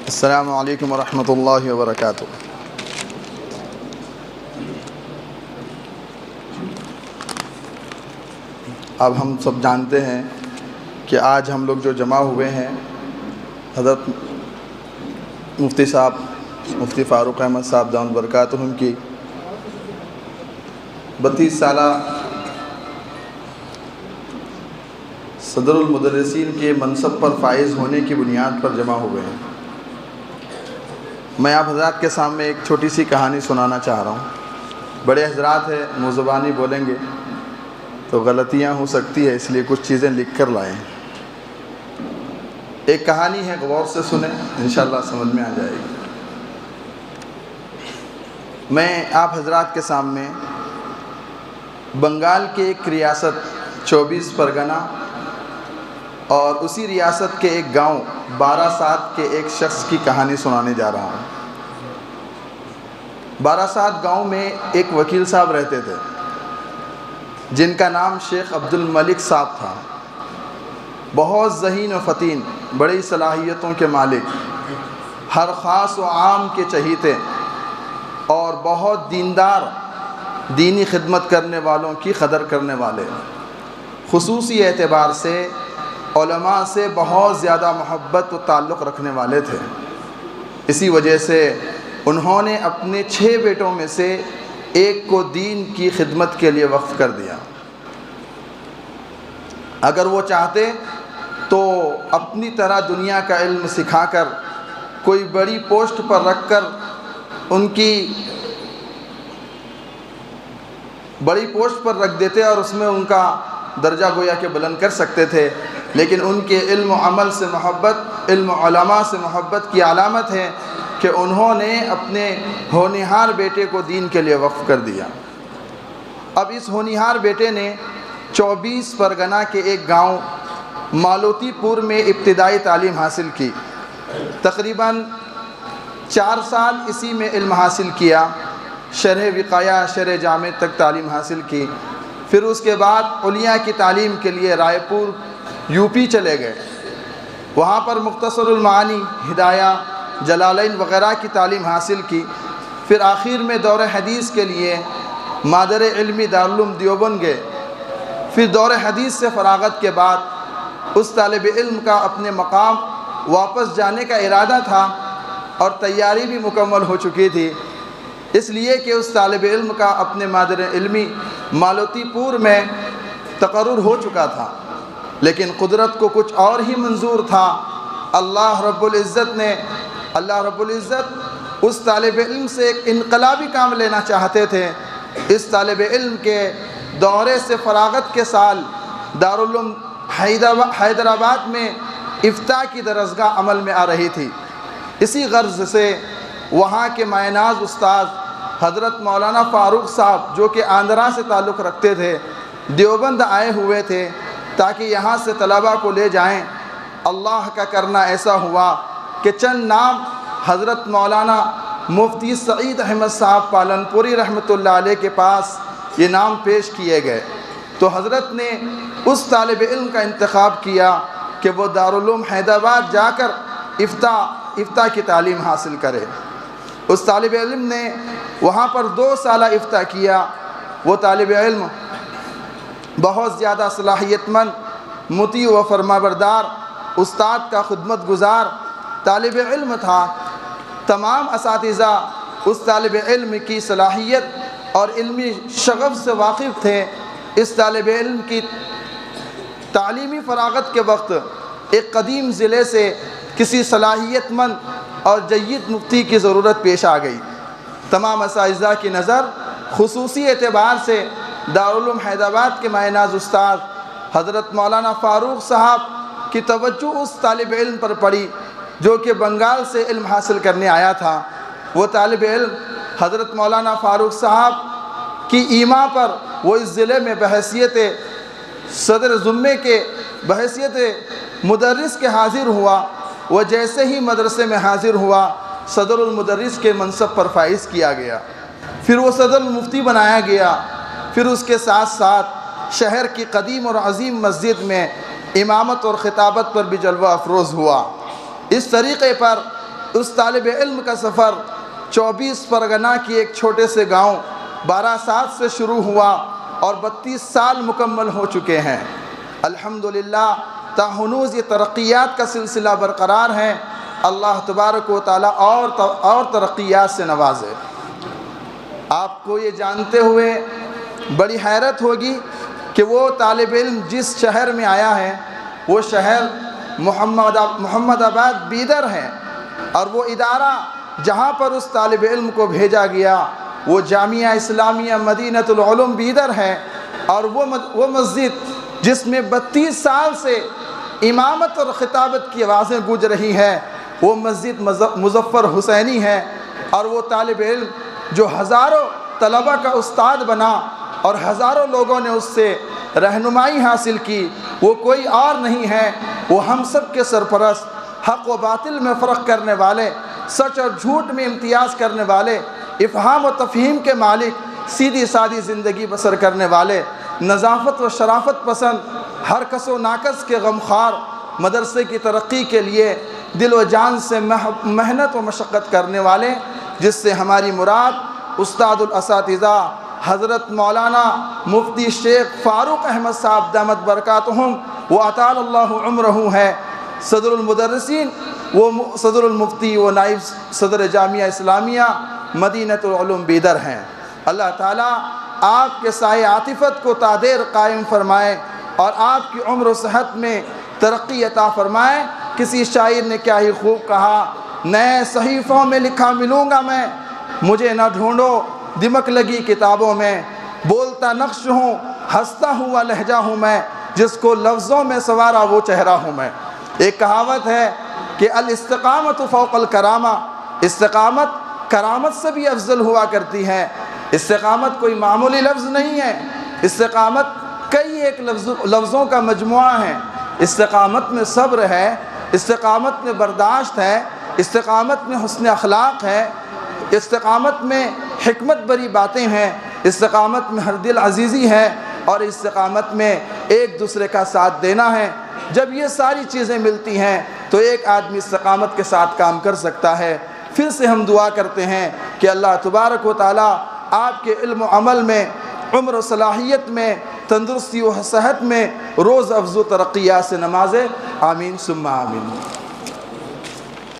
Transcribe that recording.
السلام علیکم ورحمۃ اللہ وبرکاتہ۔ اب ہم سب جانتے ہیں کہ آج ہم لوگ جو جمع ہوئے ہیں حضرت مفتی صاحب مفتی فاروق احمد صاحب دامت برکاتہم کی 32 سالہ صدر المدرسین کے منصب پر فائز ہونے کی بنیاد پر جمع ہوئے ہیں۔ میں آپ حضرات کے سامنے ایک چھوٹی سی کہانی سنانا چاہ رہا ہوں۔ بڑے حضرات ہیں، منہ زبانی بولیں گے تو غلطیاں ہو سکتی ہے، اس لیے کچھ چیزیں لکھ کر لائے ہیں۔ ایک کہانی ہے، غور سے سنیں، انشاءاللہ سمجھ میں آ جائے گی۔ میں آپ حضرات کے سامنے بنگال کے ایک ریاست 24 پرگنہ اور اسی ریاست کے ایک گاؤں باراسات کے ایک شخص کی کہانی سنانے جا رہا ہوں۔ باراسات گاؤں میں ایک وکیل صاحب رہتے تھے جن کا نام شیخ عبد الملک صاحب تھا۔ بہت ذہین و فطین، بڑی صلاحیتوں کے مالک، ہر خاص و عام کے چہیتے اور بہت دیندار، دینی خدمت کرنے والوں کی قدر کرنے والے، خصوصی اعتبار سے علماء سے بہت زیادہ محبت و تعلق رکھنے والے تھے۔ اسی وجہ سے انہوں نے اپنے 6 بیٹوں میں سے ایک کو دین کی خدمت کے لیے وقف کر دیا۔ اگر وہ چاہتے تو اپنی طرح دنیا کا علم سکھا کر کوئی بڑی پوسٹ پر رکھ کر ان کی بڑی پوسٹ پر رکھ دیتے اور اس میں ان کا درجہ گویا کہ بلند کر سکتے تھے، لیکن ان کے علم و عمل سے محبت، علم و علماء سے محبت کی علامت ہے کہ انہوں نے اپنے ہونہار بیٹے کو دین کے لیے وقف کر دیا۔ اب اس ہونہار بیٹے نے 24 پرگنہ کے ایک گاؤں مالوتی پور میں ابتدائی تعلیم حاصل کی۔ تقریباً 4 سال اسی میں علم حاصل کیا، شرح وقایہ، شرح جامع تک تعلیم حاصل کی۔ پھر اس کے بعد علیہ کی تعلیم کے لیے رائے پور یوپی چلے گئے، وہاں پر مختصر المعانی، ہدایہ، جلالین وغیرہ کی تعلیم حاصل کی۔ پھر آخر میں دور حدیث کے لیے مادر علمی دارالعلوم دیوبند گئے۔ پھر دور حدیث سے فراغت کے بعد اس طالب علم کا اپنے مقام واپس جانے کا ارادہ تھا اور تیاری بھی مکمل ہو چکی تھی، اس لیے کہ اس طالب علم کا اپنے مادر علمی مالوتی پور میں تقرر ہو چکا تھا، لیکن قدرت کو کچھ اور ہی منظور تھا۔ اللہ رب العزت اس طالب علم سے ایک انقلابی کام لینا چاہتے تھے۔ اس طالب علم کے دورے سے فراغت کے سال دارالعلوم حیدرآباد میں افتاء کی درسگاہ عمل میں آ رہی تھی۔ اسی غرض سے وہاں کے معناز استاد حضرت مولانا فاروق صاحب، جو کہ آندھرا سے تعلق رکھتے تھے، دیوبند آئے ہوئے تھے تاکہ یہاں سے طلباء کو لے جائیں۔ اللہ کا کرنا ایسا ہوا کہ چند نام حضرت مولانا مفتی سعید احمد صاحب پالنپوری رحمۃ اللہ علیہ کے پاس یہ نام پیش کیے گئے، تو حضرت نے اس طالب علم کا انتخاب کیا کہ وہ دارالعلوم حیدرآباد جا کر افتاء کی تعلیم حاصل کرے۔ اس طالب علم نے وہاں پر 2 سالہ افتاء کیا۔ وہ طالب علم بہت زیادہ صلاحیت مند، مطیع و فرمانبردار، استاد کا خدمت گزار طالب علم تھا۔ تمام اساتذہ اس طالب علم کی صلاحیت اور علمی شغف سے واقف تھے۔ اس طالب علم کی تعلیمی فراغت کے وقت ایک قدیم ضلع سے کسی صلاحیت مند اور جید مفتی کی ضرورت پیش آ گئی۔ تمام اساتذہ کی نظر خصوصی اعتبار سے دارالعلوم حیدرآباد کے معناز استاد حضرت مولانا فاروق صاحب کی توجہ اس طالب علم پر پڑی جو کہ بنگال سے علم حاصل کرنے آیا تھا۔ وہ طالب علم حضرت مولانا فاروق صاحب کی ایما پر وہ اس ضلع میں بحیثیت صدر ضمے کے بحیثیت مدرس کے حاضر ہوا۔ وہ جیسے ہی مدرسے میں حاضر ہوا، صدر المدرس کے منصب پر فائز کیا گیا۔ پھر وہ صدر المفتی بنایا گیا۔ پھر اس کے ساتھ ساتھ شہر کی قدیم اور عظیم مسجد میں امامت اور خطابت پر بھی جلوہ افروز ہوا۔ اس طریقے پر اس طالب علم کا سفر 24 پرگنہ کی ایک چھوٹے سے گاؤں باراسات سے شروع ہوا اور 32 سال مکمل ہو چکے ہیں۔ الحمدللہ تاہنوز یہ ترقیات کا سلسلہ برقرار ہے۔ اللہ تبارک و تعالیٰ اور ترقیات سے نوازے۔ آپ کو یہ جانتے ہوئے بڑی حیرت ہوگی کہ وہ طالب علم جس شہر میں آیا ہے وہ شہر محمد آباد بیدر ہے، اور وہ ادارہ جہاں پر اس طالب علم کو بھیجا گیا وہ جامعہ اسلامیہ مدینۃ العلوم بیدر ہے، اور وہ مسجد جس میں 32 سال سے امامت اور خطابت کی آوازیں گونج رہی ہیں وہ مسجد مظفر حسینی ہے۔ اور وہ طالب علم جو ہزاروں طلبہ کا استاد بنا اور ہزاروں لوگوں نے اس سے رہنمائی حاصل کی، وہ کوئی اور نہیں ہے، وہ ہم سب کے سرپرست، حق و باطل میں فرق کرنے والے، سچ اور جھوٹ میں امتیاز کرنے والے، افہام و تفہیم کے مالک، سیدھی سادی زندگی بسر کرنے والے، نظافت و شرافت پسند، ہر کس و ناکس کے غمخوار، مدرسے کی ترقی کے لیے دل و جان سے محنت و مشقت کرنے والے، جس سے ہماری مراد استاد الاساتذہ حضرت مولانا مفتی شیخ فاروق احمد صاحب دامت برکاتہم و اطال اللہ عمرہ ہے۔ صدر المدرسین وہ صدر المفتی و نائب صدر جامعہ اسلامیہ مدینۃ العلوم بیدر ہیں۔ اللہ تعالیٰ آپ کے سائے عاطفت کو تا دیر قائم فرمائے اور آپ کی عمر و صحت میں ترقی عطا فرمائے۔ کسی شاعر نے کیا ہی خوب کہا، نئے صحیفوں میں لکھا ملوں گا میں، مجھے نہ ڈھونڈو دمک لگی کتابوں میں، بولتا نقش ہوں ہنستا ہوا لہجہ ہوں میں، جس کو لفظوں میں سنوارا وہ چہرہ ہوں میں۔ ایک کہاوت ہے کہ الاستقامت فوق الکرامہ، استقامت کرامت سے بھی افضل ہوا کرتی ہے۔ استقامت کوئی معمولی لفظ نہیں ہے، استقامت کئی ایک لفظوں کا مجموعہ ہے۔ استقامت میں صبر ہے، استقامت میں برداشت ہے، استقامت میں حسن اخلاق ہے، استقامت میں حکمت بری باتیں ہیں، استقامت میں ہر دل عزیزی ہے، اور استقامت میں ایک دوسرے کا ساتھ دینا ہے۔ جب یہ ساری چیزیں ملتی ہیں تو ایک آدمی استقامت کے ساتھ کام کر سکتا ہے۔ پھر سے ہم دعا کرتے ہیں کہ اللہ تبارک و تعالیٰ آپ کے علم و عمل میں، عمر و صلاحیت میں، تندرستی و صحت میں روز افزو ترقیات سے نوازے۔ آمین ثم آمین۔